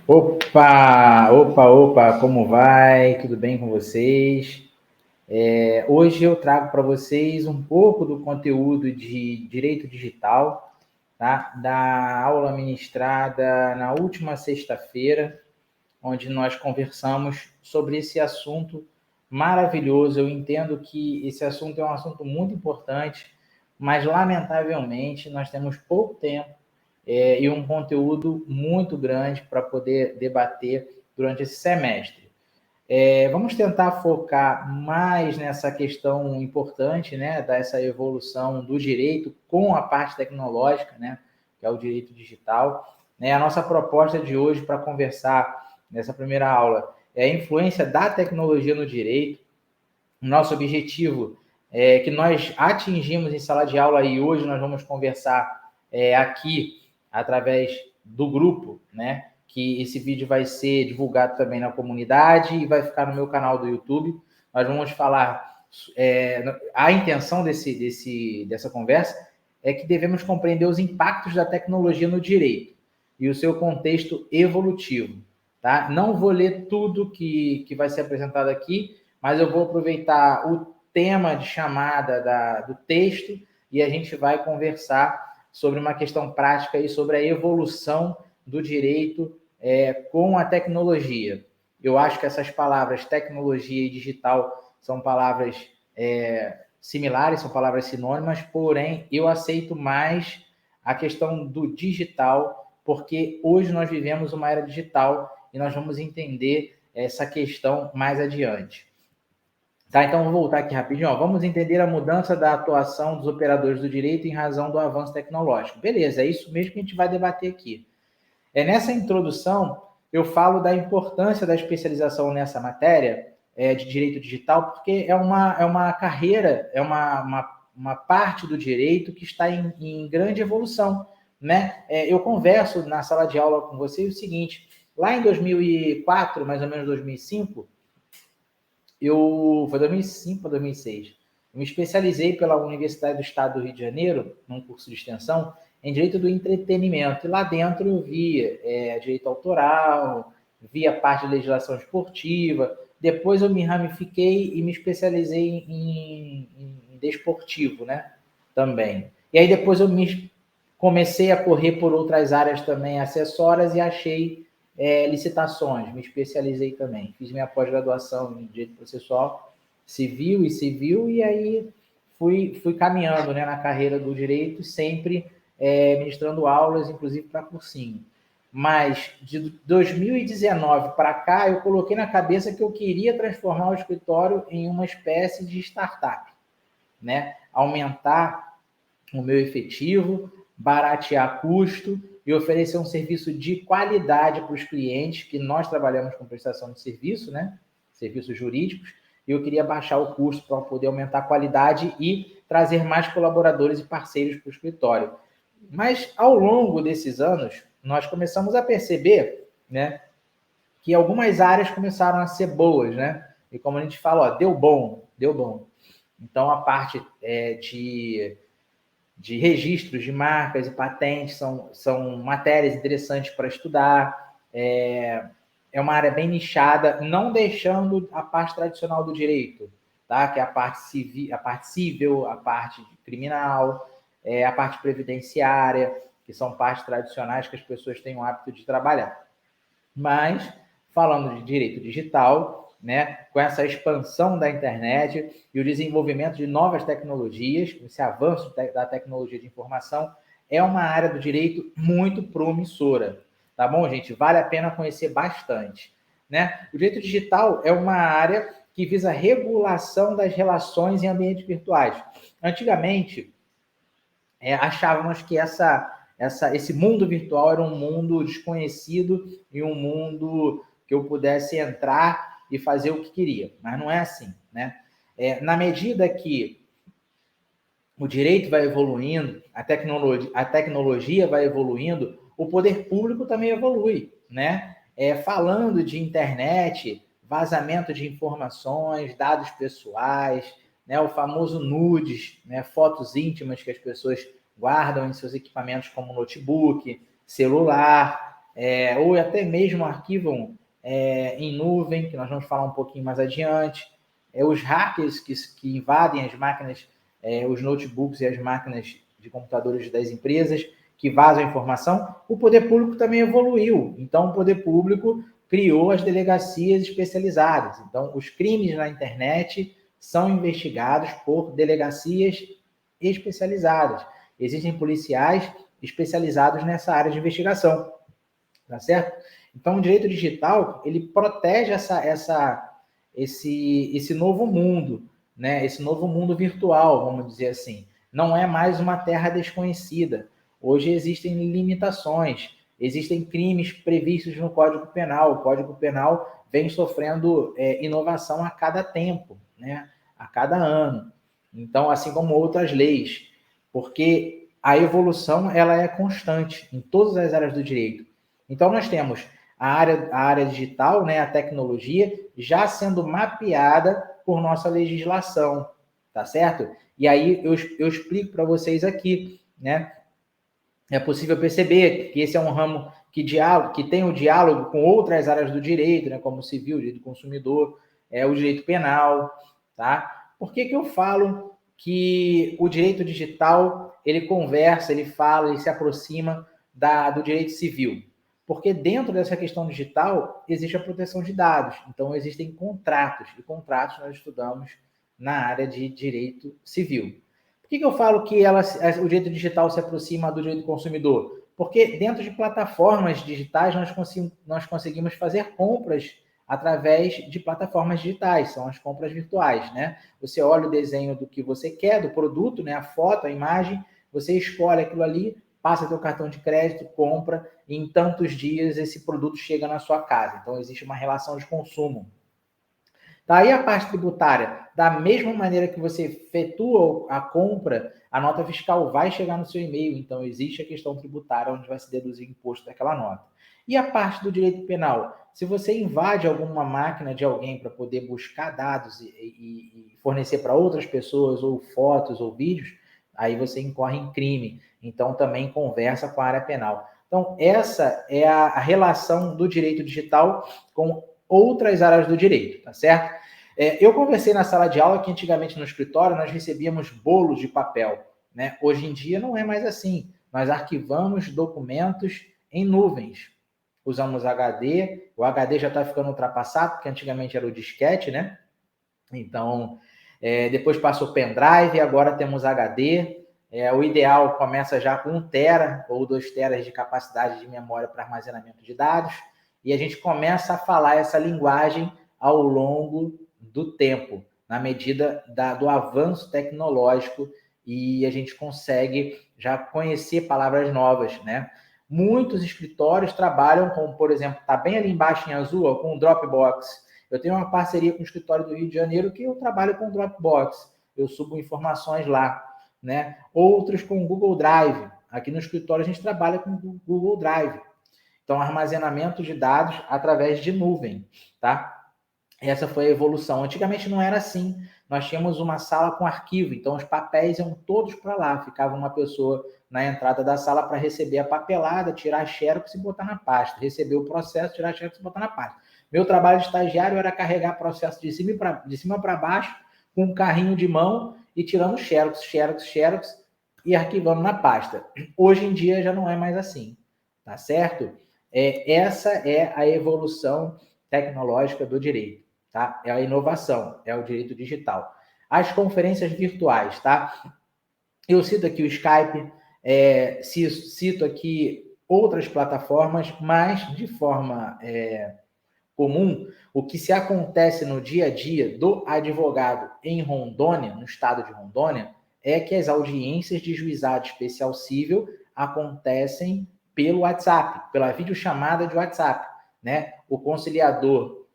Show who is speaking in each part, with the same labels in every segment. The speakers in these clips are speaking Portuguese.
Speaker 1: Opa, como vai? Tudo bem com vocês? Hoje eu trago para vocês um pouco do conteúdo de direito digital, tá? Da aula ministrada na última sexta-feira, onde nós conversamos sobre esse assunto maravilhoso. Eu entendo que esse assunto é um assunto muito importante, mas lamentavelmente nós temos pouco tempo e um conteúdo muito grande para poder debater durante esse semestre. Vamos tentar focar mais nessa questão importante, né, dessa evolução do direito com a parte tecnológica, né, que é o direito digital. A nossa proposta de hoje para conversar nessa primeira aula é a influência da tecnologia no direito. O nosso objetivo é que nós atingimos em sala de aula e hoje nós vamos conversar aqui através do grupo, né? Que esse vídeo vai ser divulgado também na comunidade e vai ficar no meu canal do YouTube. Nós vamos falar. A intenção dessa conversa é que devemos compreender os impactos da tecnologia no direito e o seu contexto evolutivo. Tá? Não vou ler tudo que vai ser apresentado aqui, mas eu vou aproveitar o tema de chamada do texto e a gente vai conversar sobre uma questão prática e sobre a evolução do direito com a tecnologia. Eu acho que essas palavras tecnologia e digital são palavras similares, são palavras sinônimas, porém eu aceito mais a questão do digital, porque hoje nós vivemos uma era digital e nós vamos entender essa questão mais adiante. Tá, então vou voltar aqui rapidinho. Vamos entender a mudança da atuação dos operadores do direito em razão do avanço tecnológico. Beleza, é isso mesmo que a gente vai debater aqui. Nessa introdução, eu falo da importância da especialização nessa matéria de direito digital, porque é uma carreira, é uma parte do direito que está em grande evolução. Né? Eu converso na sala de aula com vocês o seguinte, lá em 2004, mais ou menos 2005, foi 2005 para 2006. Eu me especializei pela Universidade do Estado do Rio de Janeiro, num curso de extensão, em direito do entretenimento. E lá dentro eu vi direito autoral, vi a parte de legislação esportiva. Depois eu me ramifiquei e me especializei em desportivo, né? Também. E aí depois eu comecei a correr por outras áreas também acessórias e achei licitações, me especializei também. Fiz minha pós-graduação em Direito Processual Civil e aí fui caminhando, né, na carreira do direito, sempre ministrando aulas, inclusive para cursinho. Mas de 2019 para cá, eu coloquei na cabeça que eu queria transformar o escritório em uma espécie de startup, né? Aumentar o meu efetivo, baratear custo e oferecer um serviço de qualidade para os clientes, que nós trabalhamos com prestação de serviço, né? Serviços jurídicos, e eu queria baixar o custo para poder aumentar a qualidade e trazer mais colaboradores e parceiros para o escritório. Mas ao longo desses anos, nós começamos a perceber, né, que algumas áreas começaram a ser boas, né? E como a gente fala, deu bom. Então a parte de registros de marcas e patentes são matérias interessantes para estudar. É uma área bem nichada, não deixando a parte tradicional do direito, tá? Que é a parte civil, a parte criminal, a parte previdenciária, que são partes tradicionais que as pessoas têm o hábito de trabalhar. Mas, falando de direito digital, né, com essa expansão da internet e o desenvolvimento de novas tecnologias, esse avanço da tecnologia de informação, é uma área do direito muito promissora. Tá bom, gente? Vale a pena conhecer bastante. Né? O direito digital é uma área que visa a regulação das relações em ambientes virtuais. Antigamente, achávamos que esse mundo virtual era um mundo desconhecido e um mundo que eu pudesse entrar e fazer o que queria. Mas não é assim, né? Na medida que o direito vai evoluindo, a tecnologia vai evoluindo, o poder público também evolui, né? Falando de internet, vazamento de informações, dados pessoais, né? O famoso nudes, né? Fotos íntimas que as pessoas guardam em seus equipamentos como notebook, celular. ou até mesmo arquivam em nuvem, que nós vamos falar um pouquinho mais adiante. Os hackers que invadem as máquinas, os notebooks e as máquinas de computadores das empresas, que vazam a informação. O poder público também evoluiu. Então, o poder público criou as delegacias especializadas. Então, os crimes na internet são investigados por delegacias especializadas. Existem policiais especializados nessa área de investigação, tá certo? Então, o direito digital, ele protege esse novo mundo, né? Esse novo mundo virtual, vamos dizer assim. Não é mais uma terra desconhecida. Hoje existem limitações, existem crimes previstos no Código Penal. O Código Penal vem sofrendo inovação a cada tempo, né? A cada ano. Então, assim como outras leis, porque a evolução ela é constante em todas as áreas do direito. Então, nós temos a área digital, né, a tecnologia, já sendo mapeada por nossa legislação, tá certo? E aí eu explico para vocês aqui, né? É possível perceber que esse é um ramo que tem o diálogo com outras áreas do direito, né, como o civil, o direito do consumidor, o direito penal, tá? Por que eu falo que o direito digital, ele conversa, ele fala, ele se aproxima do direito civil? Porque dentro dessa questão digital existe a proteção de dados, então existem contratos, e contratos nós estudamos na área de direito civil. Por que eu falo que o direito digital se aproxima do direito do consumidor? Porque dentro de plataformas digitais nós conseguimos fazer compras através de plataformas digitais, são as compras virtuais, né? Você olha o desenho do que você quer, do produto, né? A foto, a imagem, você escolhe aquilo ali, passa seu cartão de crédito, compra, e em tantos dias esse produto chega na sua casa. Então existe uma relação de consumo. Daí a parte tributária, da mesma maneira que você efetua a compra, a nota fiscal vai chegar no seu e-mail, então existe a questão tributária onde vai se deduzir o imposto daquela nota. E a parte do direito penal, se você invade alguma máquina de alguém para poder buscar dados e fornecer para outras pessoas, ou fotos ou vídeos, aí você incorre em crime. Então também conversa com a área penal. Então essa é a relação do direito digital com outras áreas do direito, tá certo? Eu conversei na sala de aula que antigamente no escritório nós recebíamos bolos de papel, né? Hoje em dia não é mais assim. Nós arquivamos documentos em nuvens. Usamos HD, o HD já está ficando ultrapassado, porque antigamente era o disquete, né? Então, depois passou o pendrive, agora temos HD. O ideal começa já com 1 tera ou 2 teras de capacidade de memória para armazenamento de dados, e a gente começa a falar essa linguagem ao longo do tempo, na medida do avanço tecnológico, e a gente consegue já conhecer palavras novas, né? Muitos escritórios trabalham com, por exemplo, está bem ali embaixo em azul, ó, com o Dropbox. Eu tenho uma parceria com o escritório do Rio de Janeiro que eu trabalho com o Dropbox. Eu subo informações lá, né? Outros com o Google Drive. Aqui no escritório a gente trabalha com o Google Drive. Então, armazenamento de dados através de nuvem, tá? Essa foi a evolução. Antigamente não era assim. Nós tínhamos uma sala com arquivo, então os papéis iam todos para lá. Ficava uma pessoa na entrada da sala para receber a papelada, tirar a xerox e botar na pasta. Receber o processo, tirar a xerox e botar na pasta. Meu trabalho de estagiário era carregar processo de cima para baixo, com um carrinho de mão e tirando xerox e arquivando na pasta. Hoje em dia já não é mais assim, tá certo? Essa é a evolução tecnológica do direito. Tá? É a inovação, é o direito digital. As conferências virtuais, tá? Eu cito aqui o Skype, cito aqui outras plataformas, mas de forma comum, o que se acontece no dia a dia do advogado em Rondônia, no estado de Rondônia, é que as audiências de juizado especial civil acontecem pelo WhatsApp, pela videochamada de WhatsApp, né? O conciliador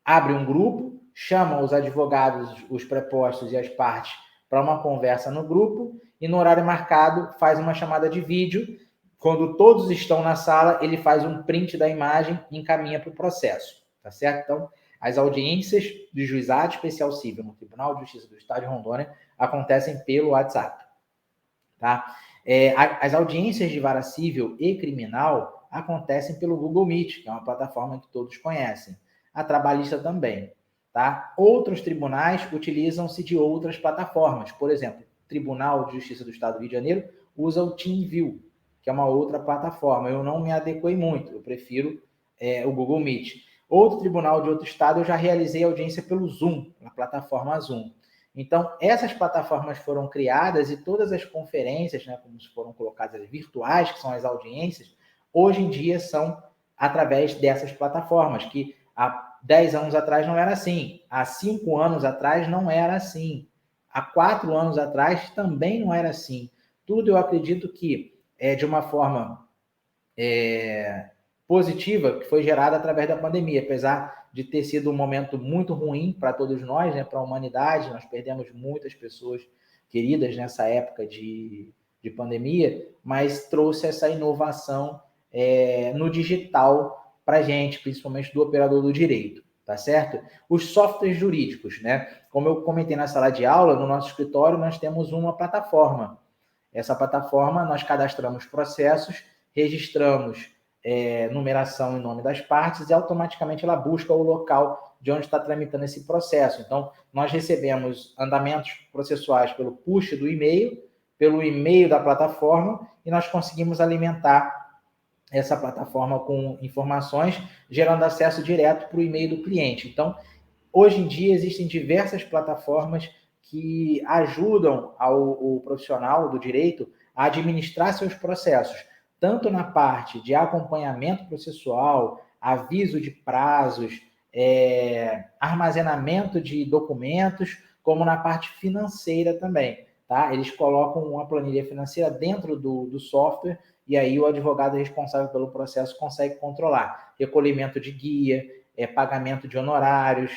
Speaker 1: abre um grupo, chama os advogados, os prepostos e as partes para uma conversa no grupo e no horário marcado faz uma chamada de vídeo. Quando todos estão na sala, ele faz um print da imagem e encaminha para o processo, tá certo? Então, as audiências de juizado especial civil no Tribunal de Justiça do Estado de Rondônia acontecem pelo WhatsApp, tá? As audiências de vara civil e criminal acontecem pelo Google Meet, que é uma plataforma que todos conhecem. A trabalhista também. Tá? Outros tribunais utilizam-se de outras plataformas. Por exemplo, o Tribunal de Justiça do Estado do Rio de Janeiro usa o TeamView, que é uma outra plataforma. Eu não me adequei muito, eu prefiro o Google Meet. Outro tribunal de outro estado, eu já realizei audiência pelo Zoom, na plataforma Zoom. Então, essas plataformas foram criadas e todas as conferências, né, como foram colocadas virtuais, que são as audiências, hoje em dia são através dessas plataformas, que há 10 anos atrás não era assim, há 5 anos atrás não era assim, há 4 anos atrás também não era assim. Tudo eu acredito que é de uma forma positiva que foi gerada através da pandemia, apesar de ter sido um momento muito ruim para todos nós, né, para a humanidade. Nós perdemos muitas pessoas queridas nessa época de pandemia, mas trouxe essa inovação no digital para a gente, principalmente do operador do direito, tá certo? Os softwares jurídicos, né? Como eu comentei na sala de aula, no nosso escritório nós temos uma plataforma. Essa plataforma nós cadastramos processos, registramos numeração em nome das partes e automaticamente ela busca o local de onde está tramitando esse processo. Então, nós recebemos andamentos processuais pelo push do e-mail, pelo e-mail da plataforma, e nós conseguimos alimentar essa plataforma com informações, gerando acesso direto para o e-mail do cliente. Então, hoje em dia, existem diversas plataformas que ajudam o profissional do direito a administrar seus processos, tanto na parte de acompanhamento processual, aviso de prazos, armazenamento de documentos, como na parte financeira também. Tá? Eles colocam uma planilha financeira dentro do software e aí o advogado responsável pelo processo consegue controlar recolhimento de guia, pagamento de honorários,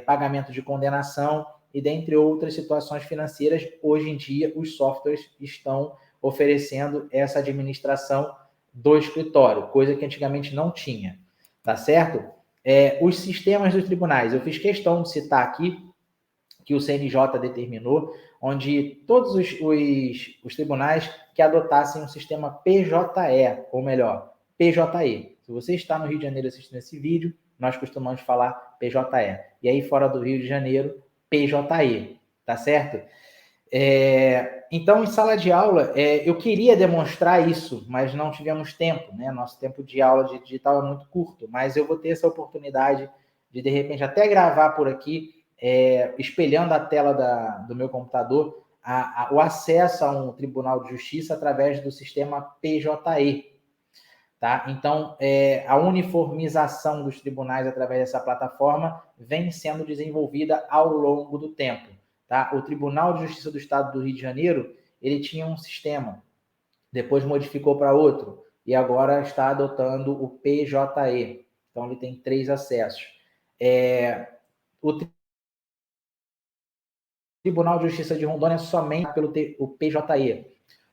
Speaker 1: pagamento de condenação e dentre outras situações financeiras. Hoje em dia, os softwares estão oferecendo essa administração do escritório, coisa que antigamente não tinha, tá certo? Os sistemas dos tribunais, eu fiz questão de citar aqui que o CNJ determinou, onde todos os tribunais que adotassem um sistema PJE, ou melhor, PJE. Se você está no Rio de Janeiro assistindo esse vídeo, nós costumamos falar PJE. E aí, fora do Rio de Janeiro, PJE, tá certo? Então, em sala de aula, eu queria demonstrar isso, mas não tivemos tempo, né? Nosso tempo de aula de digital é muito curto, mas eu vou ter essa oportunidade de repente, até gravar por aqui, espelhando a tela do meu computador, o acesso a um tribunal de justiça através do sistema PJE. Tá? Então, a uniformização dos tribunais através dessa plataforma vem sendo desenvolvida ao longo do tempo. Tá? O Tribunal de Justiça do Estado do Rio de Janeiro, ele tinha um sistema, depois modificou para outro, e agora está adotando o PJE. Então, ele tem 3 acessos. O Tribunal de Justiça de Rondônia somente pelo o PJE.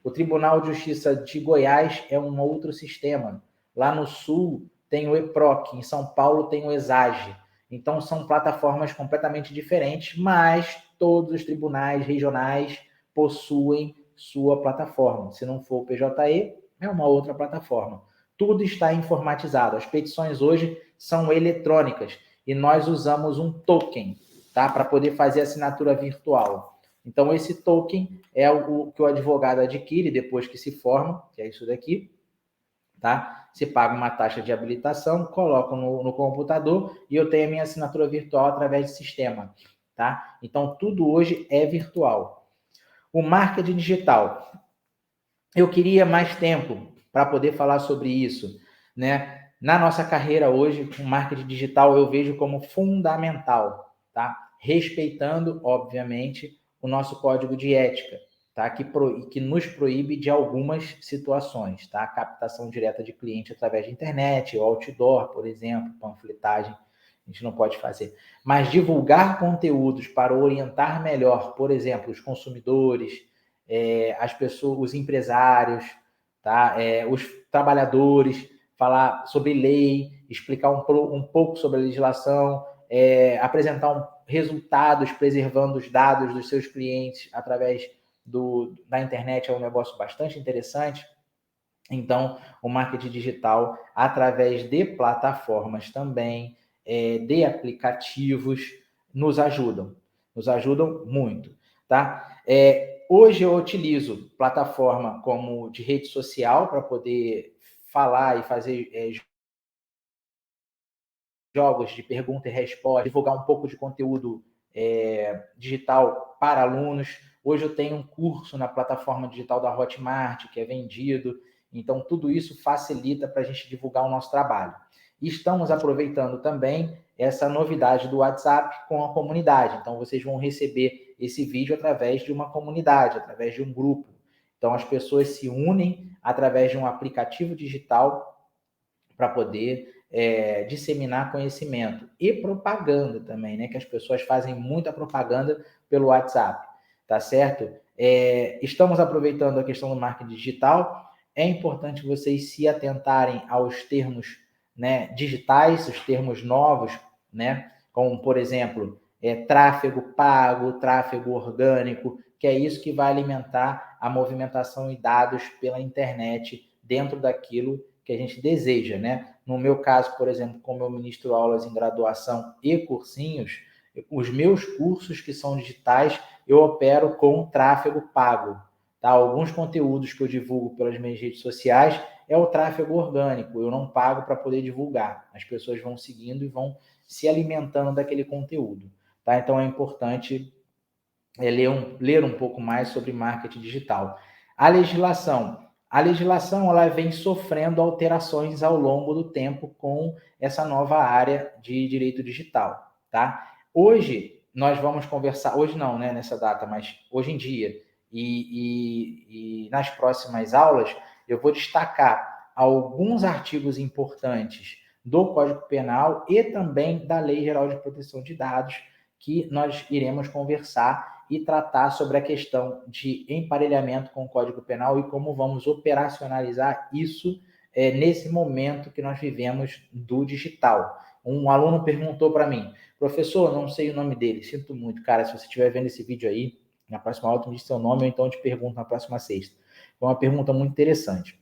Speaker 1: O Tribunal de Justiça de Goiás é um outro sistema. Lá no Sul tem o EPROC, em São Paulo tem o ESAGE. Então, são plataformas completamente diferentes, mas todos os tribunais regionais possuem sua plataforma. Se não for o PJE, é uma outra plataforma. Tudo está informatizado. As petições hoje são eletrônicas e nós usamos um token, tá? Para poder fazer assinatura virtual. Então, esse token é o que o advogado adquire depois que se forma, que é isso daqui, tá? Você paga uma taxa de habilitação, coloco no computador e eu tenho a minha assinatura virtual através de sistema, tá? Então, tudo hoje é virtual. O marketing digital. Eu queria mais tempo para poder falar sobre isso, né? Na nossa carreira hoje, o marketing digital eu vejo como fundamental, tá? Respeitando, obviamente, o nosso código de ética, tá? Que nos proíbe de algumas situações, tá? Captação direta de cliente através de internet, outdoor, por exemplo, panfletagem, a gente não pode fazer. Mas divulgar conteúdos para orientar melhor, por exemplo, os consumidores, as pessoas, os empresários, tá? Os trabalhadores, falar sobre lei, explicar um pouco sobre a legislação, apresentar resultados preservando os dados dos seus clientes através da internet, é um negócio bastante interessante. Então, o marketing digital, através de plataformas também, de aplicativos, nos ajudam muito, tá? Hoje eu utilizo plataforma como de rede social para poder falar e fazer jogos de pergunta e resposta, divulgar um pouco de conteúdo digital para alunos. Hoje eu tenho um curso na plataforma digital da Hotmart, que é vendido. Então, tudo isso facilita para a gente divulgar o nosso trabalho. E estamos aproveitando também essa novidade do WhatsApp com a comunidade. Então, vocês vão receber esse vídeo através de uma comunidade, através de um grupo. Então, as pessoas se unem através de um aplicativo digital para poder disseminar conhecimento e propaganda também, né? Que as pessoas fazem muita propaganda pelo WhatsApp, tá certo? Estamos aproveitando a questão do marketing digital. É importante vocês se atentarem aos termos, né, digitais, os termos novos, né? Como, por exemplo, tráfego pago, tráfego orgânico, que é isso que vai alimentar a movimentação e dados pela internet dentro daquilo que a gente deseja, né? No meu caso, por exemplo, como eu ministro aulas em graduação e cursinhos, os meus cursos que são digitais, eu opero com tráfego pago, tá? Alguns conteúdos que eu divulgo pelas minhas redes sociais é o tráfego orgânico, eu não pago para poder divulgar. As pessoas vão seguindo e vão se alimentando daquele conteúdo, tá? Então é importante ler um pouco mais sobre marketing digital. A legislação ela vem sofrendo alterações ao longo do tempo com essa nova área de direito digital, tá? Hoje nós vamos conversar, hoje não, né, nessa data, mas hoje em dia e nas próximas aulas eu vou destacar alguns artigos importantes do Código Penal e também da Lei Geral de Proteção de Dados que nós iremos conversar e tratar sobre a questão de emparelhamento com o Código Penal e como vamos operacionalizar isso nesse momento que nós vivemos do digital. Um aluno perguntou para mim, professor, não sei o nome dele, sinto muito, cara, se você estiver vendo esse vídeo aí, na próxima aula tu me diz seu nome ou então eu te pergunto na próxima sexta. Foi uma pergunta muito interessante.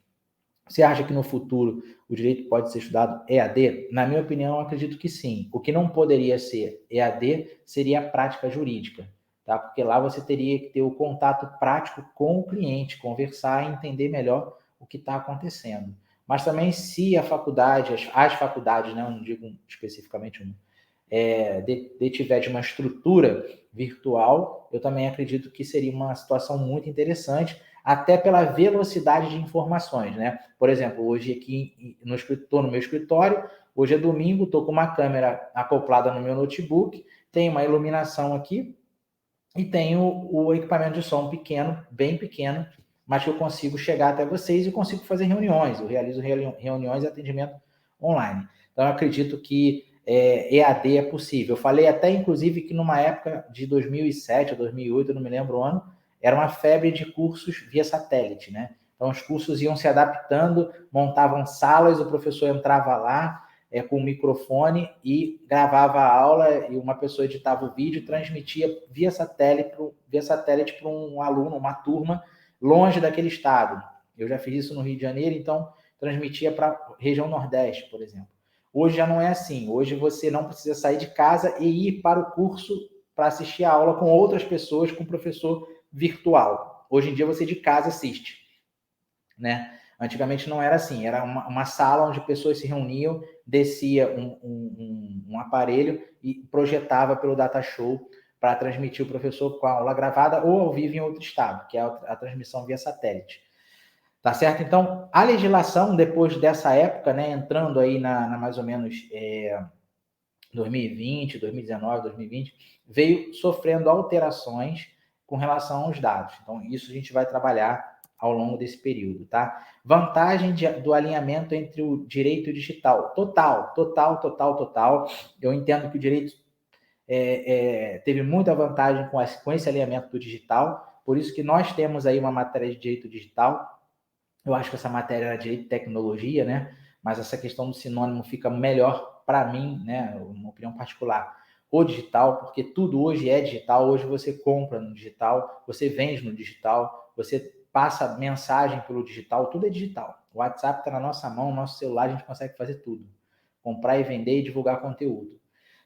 Speaker 1: Você acha que no futuro o direito pode ser estudado EAD? Na minha opinião, eu acredito que sim. O que não poderia ser EAD seria a prática jurídica, tá? Porque lá você teria que ter o contato prático com o cliente, conversar e entender melhor o que está acontecendo. Mas também se a faculdade, as faculdades, né, eu não digo especificamente uma, tiver de uma estrutura virtual, eu também acredito que seria uma situação muito interessante, até pela velocidade de informações, né? Por exemplo, hoje aqui estou no meu escritório, hoje é domingo, estou com uma câmera acoplada no meu notebook, tenho uma iluminação aqui e tenho o equipamento de som pequeno, bem pequeno, mas que eu consigo chegar até vocês e consigo fazer reuniões. Eu realizo reuniões e atendimento online. Então, eu acredito que EAD é possível. Eu falei até, inclusive, que numa época de 2007 ou 2008, eu não me lembro o ano, era uma febre de cursos via satélite, né? Então, os cursos iam se adaptando, montavam salas, o professor entrava lá com o microfone e gravava a aula e uma pessoa editava o vídeo e transmitia via satélite para um aluno, uma turma, longe daquele estado. Eu já fiz isso no Rio de Janeiro, então transmitia para a região Nordeste, por exemplo. Hoje já não é assim. Hoje você não precisa sair de casa e ir para o curso para assistir a aula com outras pessoas, com o professor virtual. Hoje em dia você de casa assiste, né? Antigamente não era assim, era uma sala onde pessoas se reuniam, descia um aparelho e projetava pelo data show para transmitir o professor com a aula gravada ou ao vivo em outro estado, que é a transmissão via satélite. Tá certo? Então, a legislação, depois dessa época, né, entrando aí na mais ou menos 2020, 2019, 2020, veio sofrendo alterações com relação aos dados. Então, isso a gente vai trabalhar ao longo desse período, tá? Vantagem do alinhamento entre o direito digital. Total. Eu entendo que o direito teve muita vantagem com esse alinhamento do digital, por isso que nós temos aí uma matéria de direito digital. Eu acho que essa matéria era direito de tecnologia, né? Mas essa questão do sinônimo fica melhor para mim, né? Uma opinião particular. O digital, porque tudo hoje é digital. Hoje você compra no digital, você vende no digital, você passa mensagem pelo digital, tudo é digital. O WhatsApp está na nossa mão, no nosso celular, a gente consegue fazer tudo. Comprar e vender e divulgar conteúdo.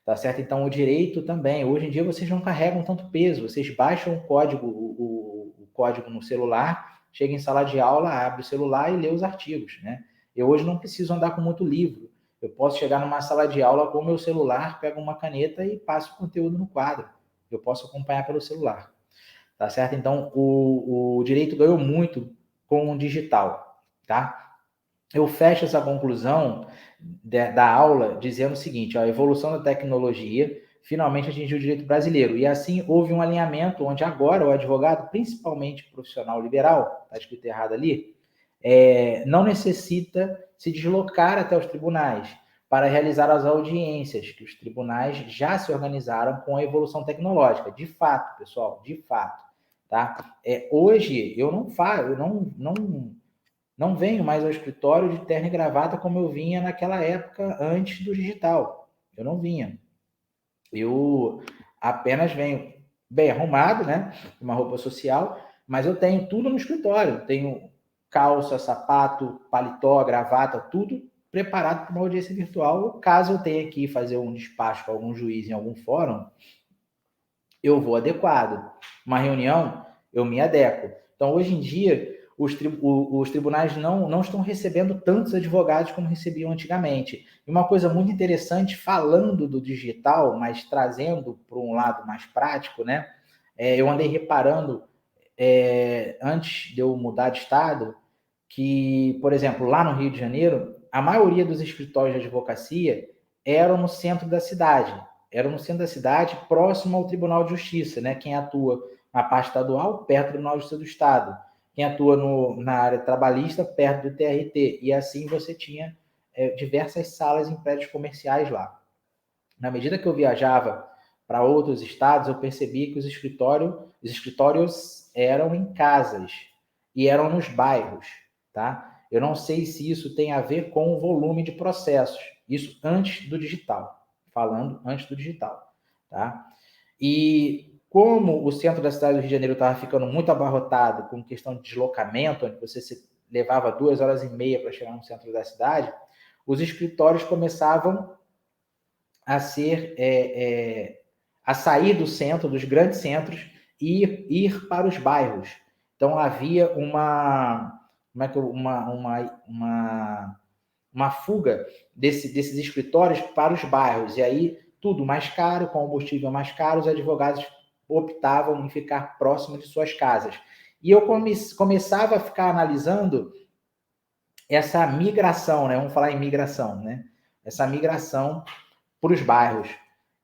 Speaker 1: Tá certo? Então, o direito também. Hoje em dia, vocês não carregam tanto peso. Vocês baixam o código, o código no celular, chega em sala de aula, abre o celular e lê os artigos, né? Eu hoje não preciso andar com muito livro. Eu posso chegar numa sala de aula com o meu celular, pego uma caneta e passo o conteúdo no quadro. Eu posso acompanhar pelo celular. Tá certo? Então, o direito ganhou muito com o digital, tá? Eu fecho essa conclusão da aula dizendo o seguinte: ó, a evolução da tecnologia finalmente atingiu o direito brasileiro. E assim houve um alinhamento onde agora o advogado, principalmente profissional liberal, está escrito errado ali, não necessita se deslocar até os tribunais para realizar as audiências, que os tribunais já se organizaram com a evolução tecnológica. De fato, pessoal, de fato. Tá? Hoje eu não faço, eu não venho mais ao escritório de terno e gravata como eu vinha naquela época antes do digital. Eu não vinha. Eu apenas venho bem arrumado, né? Uma roupa social, mas eu tenho tudo no escritório. Tenho calça, sapato, paletó, gravata, tudo preparado para uma audiência virtual. Caso eu tenha que fazer um despacho com algum juiz em algum fórum, eu vou adequado. Uma reunião, eu me adequo. Então, hoje em dia, os tribunais não estão recebendo tantos advogados como recebiam antigamente. E uma coisa muito interessante, falando do digital, mas trazendo para um lado mais prático, né? Eu andei reparando, antes de eu mudar de estado, que, por exemplo, lá no Rio de Janeiro, a maioria dos escritórios de advocacia eram no centro da cidade. Eram no centro da cidade, próximo ao Tribunal de Justiça, né? Quem atua na parte estadual, perto do Tribunal de Justiça do Estado. Quem atua na área trabalhista, perto do TRT. E assim você tinha diversas salas em prédios comerciais lá. Na medida que eu viajava para outros estados, eu percebi que os escritórios eram em casas e eram nos bairros, tá? Eu não sei se isso tem a ver com o volume de processos. Isso antes do digital, falando antes do digital, tá? E como o centro da cidade do Rio de Janeiro estava ficando muito abarrotado com questão de deslocamento, onde você levava 2 horas e meia para chegar no centro da cidade, os escritórios começavam a a sair do centro, dos grandes centros, e ir para os bairros. Então havia uma fuga desses escritórios para os bairros. E aí tudo mais caro, combustível mais caro, os advogados optavam em ficar próximo de suas casas. E eu começava a ficar analisando essa migração, né? Vamos falar em migração, né? Essa migração para os bairros.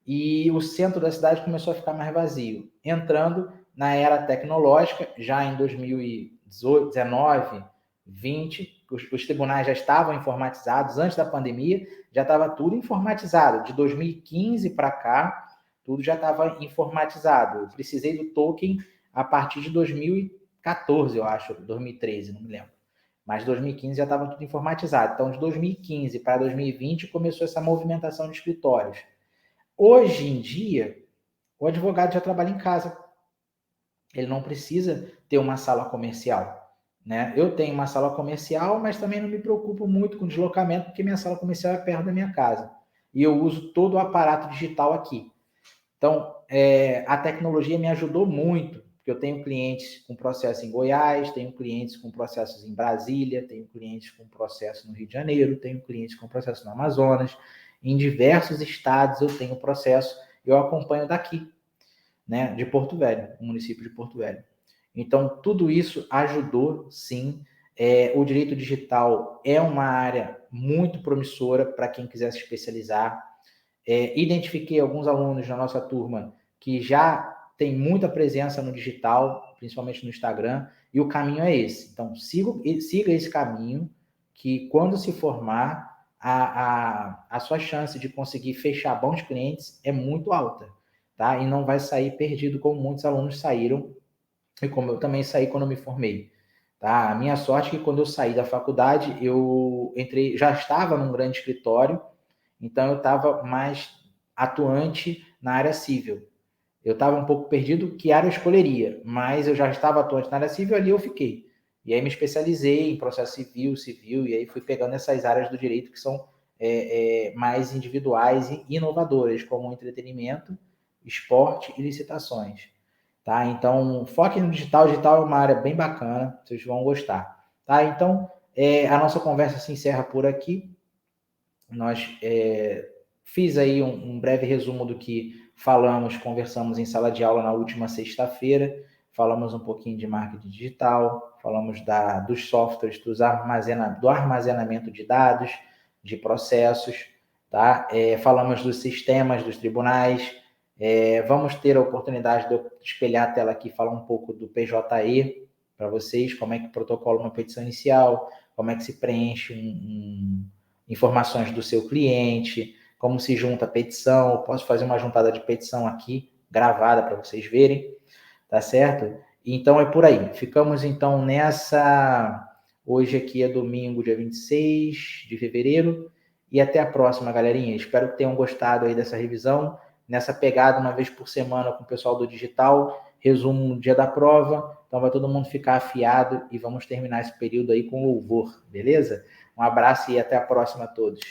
Speaker 1: E o centro da cidade começou a ficar mais vazio. Entrando na era tecnológica, já em 2019, 20, os tribunais já estavam informatizados, antes da pandemia, já estava tudo informatizado. De 2015 para cá, tudo já estava informatizado. Eu precisei do token a partir de 2014, eu acho, 2013, não me lembro. Mas 2015 já estava tudo informatizado. Então, de 2015 para 2020 começou essa movimentação de escritórios. Hoje em dia, o advogado já trabalha em casa. Ele não precisa ter uma sala comercial, né? Eu tenho uma sala comercial, mas também não me preocupo muito com deslocamento, porque minha sala comercial é perto da minha casa. E eu uso todo o aparato digital aqui. Então, a tecnologia me ajudou muito, porque eu tenho clientes com processo em Goiás, tenho clientes com processos em Brasília, tenho clientes com processo no Rio de Janeiro, tenho clientes com processo no Amazonas. Em diversos estados eu tenho processo, eu acompanho daqui, né, de Porto Velho, o município de Porto Velho. Então, tudo isso ajudou, sim. O direito digital é uma área muito promissora para quem quiser se especializar. Identifiquei alguns alunos na nossa turma que já tem muita presença no digital, principalmente no Instagram, e o caminho é esse. Então, siga esse caminho, que quando se formar, a sua chance de conseguir fechar bons clientes é muito alta, tá? E não vai sair perdido como muitos alunos saíram, e como eu também saí quando eu me formei. Tá? A minha sorte é que quando eu saí da faculdade, eu entrei, já estava num grande escritório, então eu estava mais atuante na área civil. Eu estava um pouco perdido que área eu escolheria, mas eu já estava atuante na área civil, ali eu fiquei. E aí me especializei em processo civil, e aí fui pegando essas áreas do direito que são mais individuais e inovadoras, como entretenimento, esporte e licitações. Tá? Então, foque no digital. Digital é uma área bem bacana, vocês vão gostar. Tá? Então, a nossa conversa se encerra por aqui. Nós fiz aí um breve resumo do que conversamos em sala de aula na última sexta-feira. Falamos um pouquinho de marketing digital, falamos dos softwares, do armazenamento de dados, de processos, tá? Falamos dos sistemas dos tribunais. Vamos ter a oportunidade de eu espelhar a tela aqui e falar um pouco do PJE para vocês, como é que protocola uma petição inicial, como é que se preenche informações do seu cliente, como se junta a petição. Eu posso fazer uma juntada de petição aqui, gravada para vocês verem, tá certo? Então é por aí. Ficamos então nessa. Hoje aqui é domingo, dia 26 de fevereiro. E até a próxima, galerinha. Espero que tenham gostado aí dessa revisão. Nessa pegada, uma vez por semana, com o pessoal do digital. Resumo no dia da prova. Então vai todo mundo ficar afiado e vamos terminar esse período aí com louvor, beleza? Um abraço e até a próxima a todos.